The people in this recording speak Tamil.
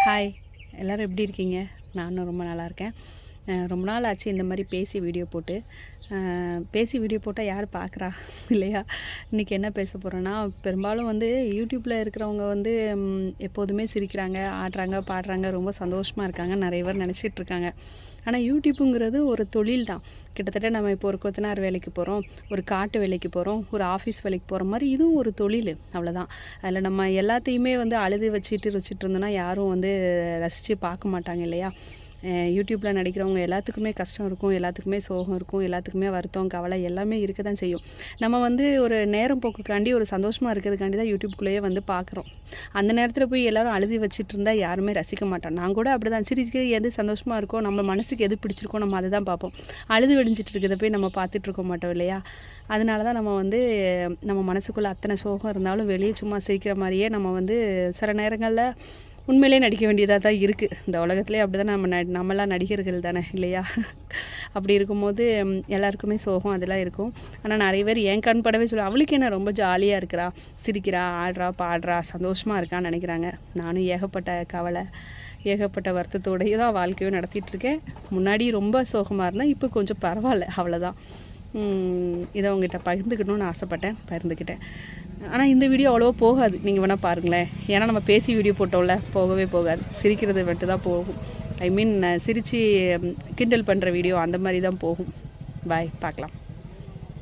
ஹாய், எல்லோரும் எப்படி இருக்கீங்க? நானும் ரொம்ப நல்லா இருக்கேன். ரொம்ப நாள் ஆச்சு இந்த மாதிரி பேசி வீடியோ போட்டு. பேசி வீடியோ போட்டால் யார் பார்க்குறா இல்லையா? இன்றைக்கி என்ன பேச போகிறோன்னா, பெரும்பாலும் யூடியூப்பில் இருக்கிறவங்க எப்போதுமே சிரிக்கிறாங்க, ஆடுறாங்க, பாடுறாங்க, ரொம்ப சந்தோஷமாக இருக்காங்க நிறைய பேர் நினச்சிட்ருக்காங்க. ஆனால் யூடியூப்புங்கிறது ஒரு தொழில் தான். கிட்டத்தட்ட நம்ம இப்போ ஒரு கொத்தனார் வேலைக்கு போகிறோம், ஒரு காட்டு வேலைக்கு போகிறோம், ஒரு ஆஃபீஸ் வேலைக்கு போகிற மாதிரி இதுவும் ஒரு தொழில், அவ்வளோதான். அதில் நம்ம எல்லாத்தையுமே அழுது வச்சுட்டு ருச்சிட்டு இருந்தோன்னா யாரும் ரசித்து பார்க்க மாட்டாங்க இல்லையா? யூடியூப்பில் நடிக்கிறவங்க எல்லாத்துக்குமே கஷ்டம் இருக்கும், எல்லாத்துக்குமே சோகம் இருக்கும், எல்லாத்துக்குமே வருத்தம், கவலை எல்லாமே இருக்க தான் செய்யும். நம்ம ஒரு நேரம் போக்குக்காண்டி ஒரு சந்தோஷமாக இருக்கிறதுக்காண்டி தான் யூடியூப்குள்ளேயே பார்க்குறோம். அந்த நேரத்தில் போய் எல்லோரும் அழுதி வச்சுட்டு இருந்தால் யாருமே ரசிக்க மாட்டோம். நான் கூட அப்படி தான், சிரிக்க எது சந்தோஷமாக இருக்கோ, நம்ம மனசுக்கு எது பிடிச்சிருக்கோ நம்ம அதை தான் பார்ப்போம். அழுது வெடிஞ்சிட்டு இருக்கிறத போய் நம்ம பார்த்துட்டு இருக்க மாட்டோம் இல்லையா? அதனால தான் நம்ம நம்ம மனசுக்குள்ளே அத்தனை சோகம் இருந்தாலும் வெளியே சும்மா சிரிக்கிற மாதிரியே நம்ம சில நேரங்களில் உண்மையிலே நடிக்க வேண்டியதாக தான் இருக்குது. இந்த உலகத்துலேயே அப்படி தான் நம்மளாம் நடிகர்கள் தானே இல்லையா? அப்படி இருக்கும்போது எல்லாருக்குமே சோகம் அதெல்லாம் இருக்கும். ஆனால் நிறைய பேர் என் கண் படவே அவளுக்கு என்ன ரொம்ப ஜாலியாக இருக்கிறா, சிரிக்கிறா, ஆடுறா, பாடுறா, சந்தோஷமாக இருக்கான்னு நினைக்கிறாங்க. நானும் ஏகப்பட்ட கவலை, ஏகப்பட்ட வருத்தத்தோடையே தான் வாழ்க்கையும் நடத்திட்டுருக்கேன். முன்னாடி ரொம்ப சோகமாக இருந்தேன், இப்போ கொஞ்சம் பரவாயில்ல, அவ்வளோதான். இதை உங்ககிட்ட பகிர்ந்துக்கணும்னு ஆசைப்பட்டேன், பகிர்ந்துக்கிட்டேன். ஆனால் இந்த வீடியோ அவ்வளோவா போகாது, நீங்கள் வேணால் பாருங்களேன். ஏன்னா நம்ம பேசி வீடியோ போட்டோம்ல, போகவே போகாது. சிரிக்கிறது மட்டும் தான் போகும். ஐ மீன் சிரித்து கிண்டல் பண்ணுற வீடியோ அந்த மாதிரி தான் போகும். பாய், பார்க்கலாம்.